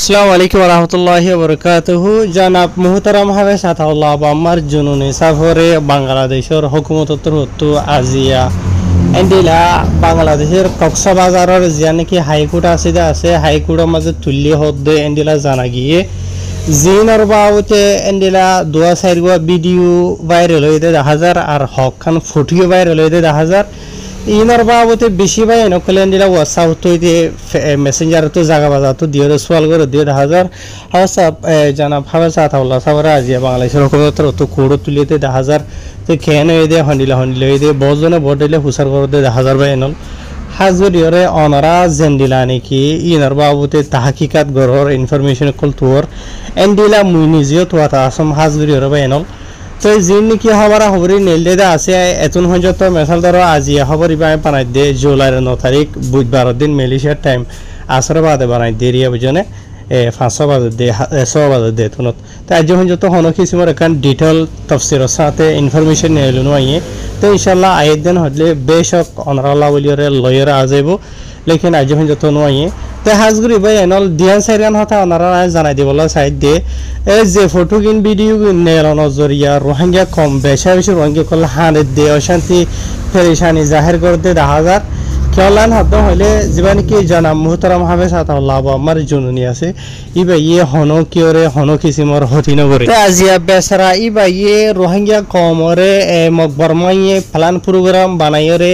अस्सलाम वालेकुम वरहमतुल्लाहि वबरकातुहु जनाब मुहतरम हावे साथाउल्लाह बाम्मार जुनुनी साफरे बांग्लादेशर हुकुमततर हत्तु आजिया एंडिला बांग्लादेशर कक्सबाजारर जियानकि हाईकोर्ट আছে हाईकोर्टर माजे तुल्ली हद्दे एंडिला जाना गिये जिनर बाउते एंडिला दुआ साइरगुआ वीडियो भाइरल হইতে দেখা যার আর হক খান ফটো ভাইরাল হইতে দেখা যার ইনার বাবতে বেশি ভাই নকলে এন্ডিলা WhatsApp হইতে মেসেঞ্জার তো জায়গা বাজা তো দিও সোয়াল করে দিও দেখা যার WhatsApp জানাব হাওয়া সাতাউল্লাহ সাবরা আজিয়া বাংলাদেশের হুকুমতের তো কোড তুলিতে দেখা যার তো খেন হইতে হন্ডিলা হইতে বজনে বডলে হুসার করে দেখা যার ভাই এনল হাজরিয়রে অনারা জেন্ডিলা নাকি ইনার বাবতে তাহকিকাত গরর ইনফরমেশন কল তোর এন্ডিলা মুই নিজেও তো আসাম হাজরিয়রে ভাই এনল তো জিন কি হবারা হবরি নেলদে দা আছে এতন হজত মেসাল ধরো আজিয়া হবরি বাই বানাই দে জুলাইর 9 তারিখ বুধবার দিন মালয়েশিয়ার টাইম আসর বাদে বানাই দে রিয়া বুঝনে 500 বাজে দে 100 বাজে দে তনত তো আজ হজত হনো কিসমর এখান ডিটেইল তাফসীরের সাথে ইনফরমেশন নেলুনো আইয়ে তো ইনশাআল্লাহ আয়ের দিন হলে বেশক অনরাল্লাহ ওলিয়রে লয়রা আজাইবো লেকিন আজ হজত নো আইয়ে তো হাজগুরি ভাই এনল দিয়ান সাইরান হতা অনারা জানাই দিবলা সাইড দে এই যে ফটো কিন ভিডিও নেলানো জরিয়া রোহিঙ্গা কম বেশা বেশি রোহিঙ্গা কল হানে দে অশান্তি পরেশানি জাহির করতে দেখা যার কেলান হদ হইলে জীবানি কি জানা মুহতারাম হাবে সাতাউল্লাহ আমার জননী আছে ইবা ইয়ে হনো কিওরে হনো কিসিমর হতিন করে আজিয়া বেসারা ইবা ইয়ে রোহিঙ্গা কমরে মকবরমাইয়ে প্ল্যান প্রোগ্রাম বানাইরে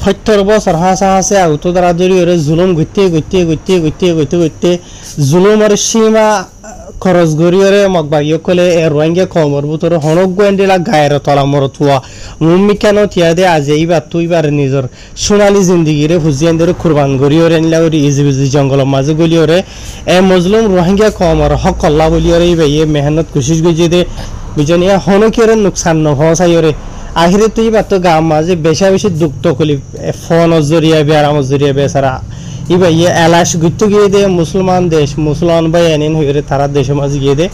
70 বছর হাসা হাসে আউতো দ্বারা জরিয়রে জুলুম গইতে জুলুমের সীমা খরচ গরিয়রে মকবাগিয় কলে রোহিঙ্গা কমর ভিতরে হনক গোয়েন্ডিলা গায়ের তলা মরতুয়া মুম্মি কেন তিয়াদে আজ এইবার তুইবার নিজর সোনালী জিন্দিগিরে হুজিয়ানদের কুরবান গরিয়রে নিলাউরি ইজিবিজি জঙ্গলের মাঝে গলিয়রে মজলুম রোহিঙ্গা কমর হক আল্লাহ বলিয়রে ইবাই মেহনত কোশিশ গজিয়ে দে বুঝনিয়া হনকের নুকসান নহসাইরে আখিরে তুই বাত গাম মাঝে বেশা বেশি দুঃখ কলি ফোন জরিয়া বেয়ারাম জরিয়া বেসারা ইবা ইয়ে এলাশ গুত্ত গিয়ে দে মুসলমান দেশ মুসলমান ভাই এনিন হইরে তারা দেশের মাঝে গিয়ে দে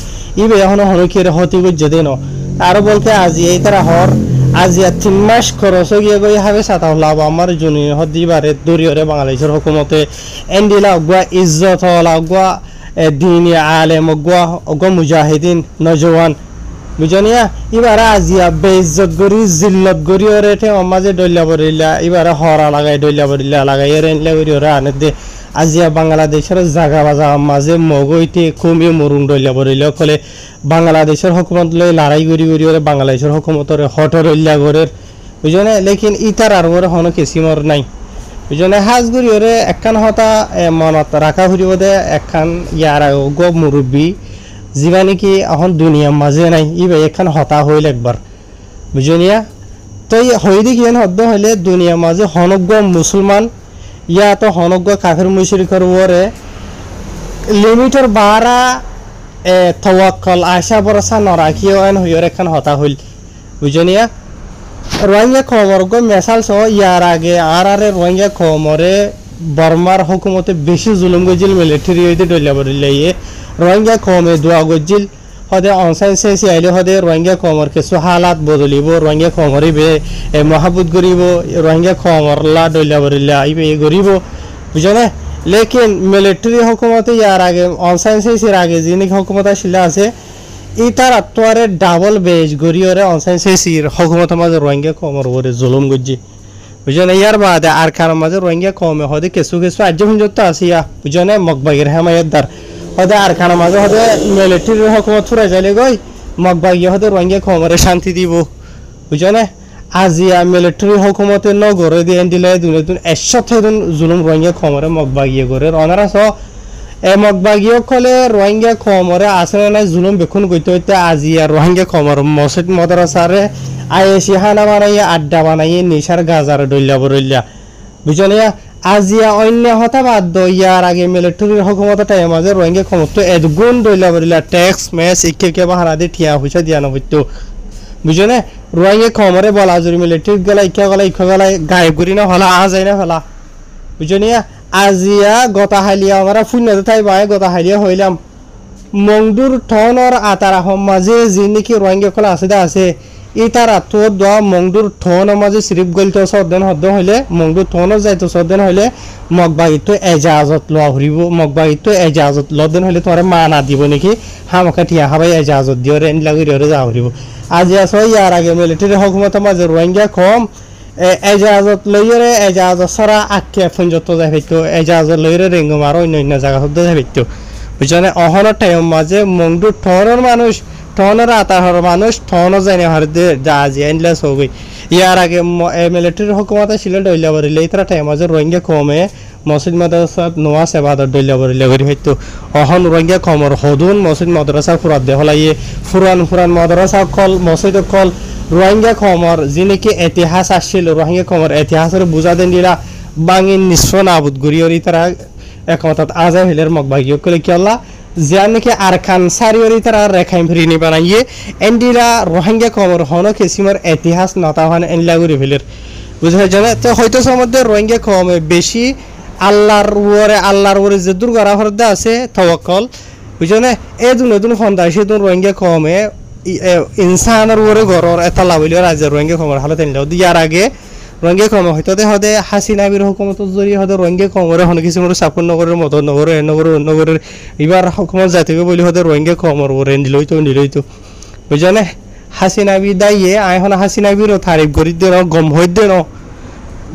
ইবা এখন হনকের হতি গজ্জে দে ন আরো বলতে আজি এই তারা হর আজিয়া 3 মাস খরচ গিয়ে গই হাবে সাতাউল্লাহ আমার জুনি হদিবারে দরিয়রে বাংলাদেশের হুকুমতে এন্ডিলা গয়া ইজ্জত হলা গয়া দিন আলেম গয়া মুজাহিদিন নওজওয়ান বুঝনিয়া ইবারা আজিয়া বেইজ্জত গরি জিল্লত গরি ওরেতে মাঝে ডল্লা বরিলা ইবারা হরা লাগাই ডল্লা বরিলা লাগাই এরেনলা গরি ওরা আনে দে আজিয়া বাংলাদেশের জায়গা বাজা মাঝে মগইতে কমে মরুং ডল্লা বরিলা কলে বাংলাদেশের হুকুমত লই লড়াই গরি ওরে বাংলাদেশের হুকুমতর হটর ইল্লা গরের বুঝনে লেকিন ইতার আর ওরে হনো কিসিমর নাই বুঝনে হাজ গরি ওরে একখান হতা মনত রাখা হইব দে একখান ইয়ারা গো মুরব্বি জীবানি কি এখন দুনিয়া মাঝে নাই ইবা এখান হতা হইল একবার বুঝনিয়া তো হইদি কি হদ্দ হইলে দুনিয়া মাঝে হনজ্ঞ মুসলমান ইয়া তো হনজ্ঞ কাফের মুশরিকর ওরে লিমিটের বারা তাওয়াক্কুল আশা ভরসা নরাখিও এন হইর এখান হতা হইল বুঝনিয়া রোহিঙ্গা খবরগ মেসাল সহ ইয়ার আগে আরে রোহিঙ্গা খমরে বর্মার হুকুমতে বেশি জুলুম গজিল মিলিটারি হইতে ডল্লা বরিলাইয়ে রোহিঙ্গা কমে দোয়া গজিল হদে অনসাইন সেসি আইলে হদে রোহিঙ্গা কমর কিছু হালাত বদলিব রোহিঙ্গা কমরে বে মহাবুত গরিব রোহিঙ্গা কমর লা ডল্লা বরিলা ইবে গরিব বুঝনে লেকিন মিলিটারি হুকুমতে ইয়ার আগে অনসাইন সেসির আগে যিনি হুকুমত আসলে আছে ইতার আত্মারে ডাবল বেজ গরিয়রে অনসাইন সেসির হুকুমত মাঝে রোহিঙ্গা কমর ওরে জুলুম গজি বুঝনে ইয়ার বাদে আর কার মাঝে রোহিঙ্গা কমে হদে কিছু আজ পর্যন্ত আসিয়া বুঝনে মকবাগের হেমায়ত দার হদে আর খানা মাঝে হদে মিলিটারি হুকুমত ফুরাই যাইলে গই মকবাগিয়া হদে রোহিঙ্গা কমরে শান্তি দিব বুঝনে আজিয়া মিলিটারি হুকুমতে নগরে দিয়ে দিলে দুন একসাথে জুলুম রোহিঙ্গা কমরে মকবাগিয়া করে অনারা সহ মকবাগিয়া কলে রোহিঙ্গা কমরে আসলে নাই জুলুম বেকুন গইতে হইতে আজিয়া রোহিঙ্গা কমর মসজিদ মাদ্রাসারে আয়েসি হানা বানাইয়া আড্ডা বানাইয়ে নিশার গাজার ডল্লা বরল্লা বুঝনিয়া আজিয়া অন্য হতা বাদ ইয়ার আগে মিলিটারি হুকুমত টাইম মাঝে রোহিঙ্গা ক্ষমতা এদগুণ ডল্লা বরিলা ট্যাক্স ম্যাচ ইকে বাহারা দিয়ে ঠিয়া পয়সা দিয়া নবইতো বুঝনে রোহিঙ্গা খমরে বলা জুরি মিলিটারি গেলা ইকে গেলা গায়েব করি না হলা আজাই না হলা বুঝনিয়া আজিয়া গতা হালিয়া আমরা ফুন্নাতে তাই বাই গতা হালিয়া হইলাম মংদুর টনর আতারা মাঝে যে নাকি রোহিঙ্গা কলা আছে ই তারা তো দোয়া মংদুর থন মাঝে সিরিপ গলতো সদন হদ্দ হইলে মংদুর থন যাইতো সদন হইলে মগবাগিত এজাজত লওয়া হরিব মগবাগিত এজাজত লদন হইলে তোমার মা না দিব নাকি হামাকা টিয়া হাবাই এজাজত দিও রে লাগি রে যা হরিব আজ আসো ইয়ার আগে মিলিটারি হুকুমত মাঝে রোহিঙ্গা কম এজাজত লইরে এজাজত সারা আটকে ফঞ্জত যাই হইতো এজাজত লইরে রেঙ্গ মারো অন্য জায়গা হদ্দ যাই হইতো বুঝছনে অহন টাইম মাঝে মংদুর থনের মানুষ থনের আতাহর মানুষ থন জানি হরদে জাজি এন্ডলেস হই ইয়ার আগে মিলিটারি হুকুমত ছিল ডইলা বরিলে ইতরা টাইম মাঝে রোহিঙ্গা কমে মসজিদ মাদ্রাসা নোয়া সেবাদর ডইলা বরিলে করি হইতো অহন রোহিঙ্গা কমর হদুন মসজিদ মাদ্রাসা ফুরাত দে হলাইয়ে ফুরান মাদ্রাসা কল মসজিদ কল রোহিঙ্গা কমর যিনিকি ইতিহাস আসছিল রোহিঙ্গা কমর ইতিহাসের বুঝা দেন দিলা বাঙিন নিঃস্ব নাবুদ গরিয়রি তারা একমতত আজা হিলের মগবাগিও কলে কি আল্লাহ জিয়ান নাকি আরকান সারিয়রি তারা রেখাইম ফিরিনি বানাইয়ে এন্ডিরা রোহিঙ্গা কমর হন কেসিমার ইতিহাস নতা হন এনলা গরি ফিলের বুঝা জানে তো হয়তো সমধ্যে রোহিঙ্গা কমে বেশি আল্লাহর ওরে যে দুর্গরা হরদা আছে তাওয়াক্কুল বুঝনে এদুন ফন্দা সেদুন রোহিঙ্গা কমে ইনসানের ওরে গরর এটা লাভিলে রাজ্য রোহিঙ্গা কমর হালত এনলাও দিয়ার আগে রোহিঙ্গা কম হয়তো হদে হাসিনা বির হুকুমতের জরিয়ে হদে রোহিঙ্গা কমরে হন কিছু সাপুর নগরের মতো নগরের এবার হুকুমত জাতিকে বলি হদে রোহিঙ্গা কমর ওরে নিলইতো বুঝনে হাসিনা বি দাইয়ে আই হন হাসিনা বিরও তারিফ করি দে গম হই দে ন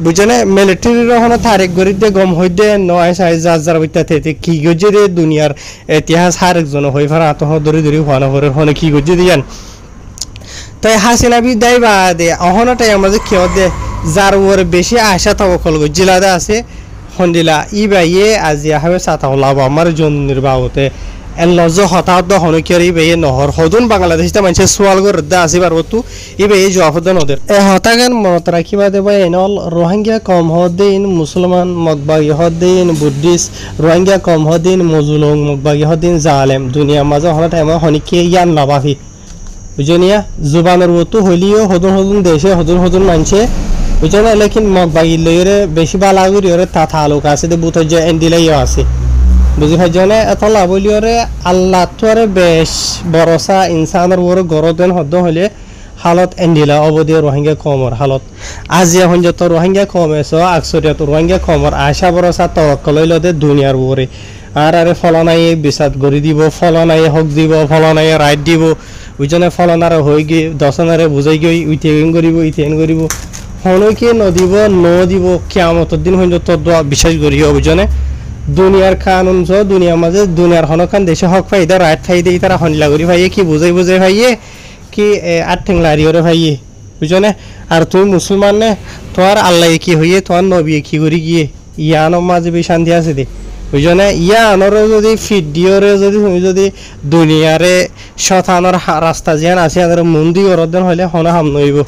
বুঝনে মিলিটারির হন তারিফ করি দে গম হই দে ন আই সাই যার বিতা থেকে কি গজে রে দুনিয়ার ইতিহাস হার একজন হই ফারা আতহ দরি হওয়া হরে হন কি গজে দিয়ান তাই হাসিনা বি দাই বা দে অহনটাই আমাদের কেউ দে যার ওর বেশি আশা তাওয়াক্কুল জিলাদা আছে হন্দিলা ই বাইয়ে আজি হাবে সাতাউল্লাহ আমার জন নির্বাহতে এন লজ হতাহত হনকিরি বাইয়ে নহর হদুন বাংলাদেশটা মানুষ সোয়াল করে দা আছে বারবতু ই বাইয়ে জবাব দেন ওদের এ হতাগান মনত রাখিবা দেবা এনল রোহিঙ্গা কম হদিন মুসলমান মগবাগি হদিন বুদ্ধিস্ট রোহিঙ্গা কম হদিন মজলুম মগবাগি হদিন জালেম দুনিয়া মাঝে হন টাইম হনিকে ইয়ান লাভাফি বুঝনিয়া জুবানের মতো হইলিও হদুন দেশে হদুন মানছে বুঝনে লেকিন মগবাগি লইরে বেশি বালাগুরি ওরে তা তালুক আছে দে বুত যে এন্ডিলাইও আছে বুঝি ভাইজনে এতলা বলিওরে আল্লাহ তোরে বেশ ভরসা ইনসানের ওরে গরদেন হদ্দ হলে হালত এন্ডিলা অবধি রোহিঙ্গা কমর হালত আজি এখন যত রোহিঙ্গা কমেছ আকসরিয়াত রোহিঙ্গা কমর আশা ভরসা তাওয়াক্কুল লইলদে দুনিয়ার ওরে আরে ফলনাই বিচার গরি দিব ফলনাই হক দিব ফলনাই রাইট দিব বুঝনে ফলনার হই গিয়ে দশনারে বুঝাই গই উইতেন করিব হনকে নদিব দিব কিয়ামতের দিন হইল তো বিশ্বাস করিও বুঝনে দুনিয়ার কানুন ছ দুনিয়ার মাঝে দুনিয়ার হনকান দেশে হক ফাইদা রাইট ফাইদে তারা হনলা করি ভাইয়ে কি বুঝাই ভাইয়ে কি আটঠেং লারিওরে ভাইয়ে বুঝনে আর তুই মুসলমান নে তোর আল্লাহ কি হইয়ে তোর নবী কি করি গিয়ে ইয়ানোর মাঝে বেশ শান্তি আছে দে বুঝনে ইয়ানোর যদি ভিডিওরে তুমি যদি দুনিয়ারে শতানোর রাস্তা যেন আছে আর মন্দি অরদেন হইলে হনা হাম নইব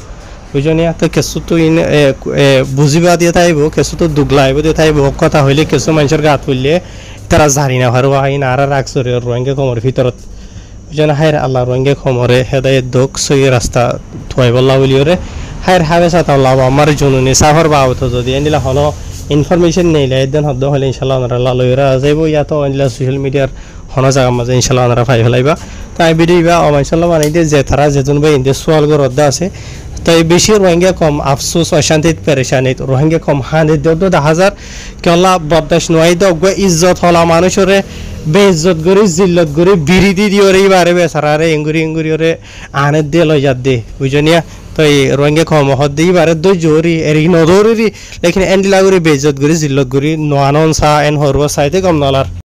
বুঝনিয়া তো কিছু তো বুঝিবা দিয়ে থাইব কিছু তো দুগলাইব দিয়ে থাইব কথা হইলে কিছু মানুষের গাত হইলে তারা জানি না হারবা আইন আর রাখছে রোহিঙ্গা কমর ভিতরত বুঝনে হাইর আল্লাহ রোহিঙ্গা কমরে হেদায়ত দোক সই রাস্তা থুয়াই বললা বলিওরে হাইর হাবে সাতাল্লাহ আমার জনুনি সাফর বাবত যদি এনিলা হলো ইনফরমেশন নেইলে একদিন হদ্দ হলে ইনশাল্লাহ ওনারা লইরা যাইব ইয়া তো এনিলা সোশ্যাল মিডিয়ার হন জায়গার মাঝে ইনশাল্লাহ ওনারা পাই ফেলাইবা তাই ভিডিও বা ইনশাল্লাহ বানাই দিয়ে যে তারা যেজন বা ইন্ডিয়া সোয়াল গরদ্দা আছে তাই বেশি রোহিঙ্গা কম আফসোস অশান্তিত পেরেশানিত রোহিঙ্গা কম হানি দেড় 10,000 কেলা বদাস নয় দগ ইজ্জত হলা মানুষরে বেইজ্জত করি জিল্লত করি বিড়ি দি দিওরে বারে বেসারারে এঙ্গুরি ওরে আনে দিয়ে লই যাত দে বুঝনিয়া তো এই রোহিঙ্গা কম হদ দি বারে দই জোরি এরি নদরি লেকিন এন্ডিলা করে বেইজ্জত করি জিল্লত করি নোয়ানন সা এন হরবা সাইতে কম নলার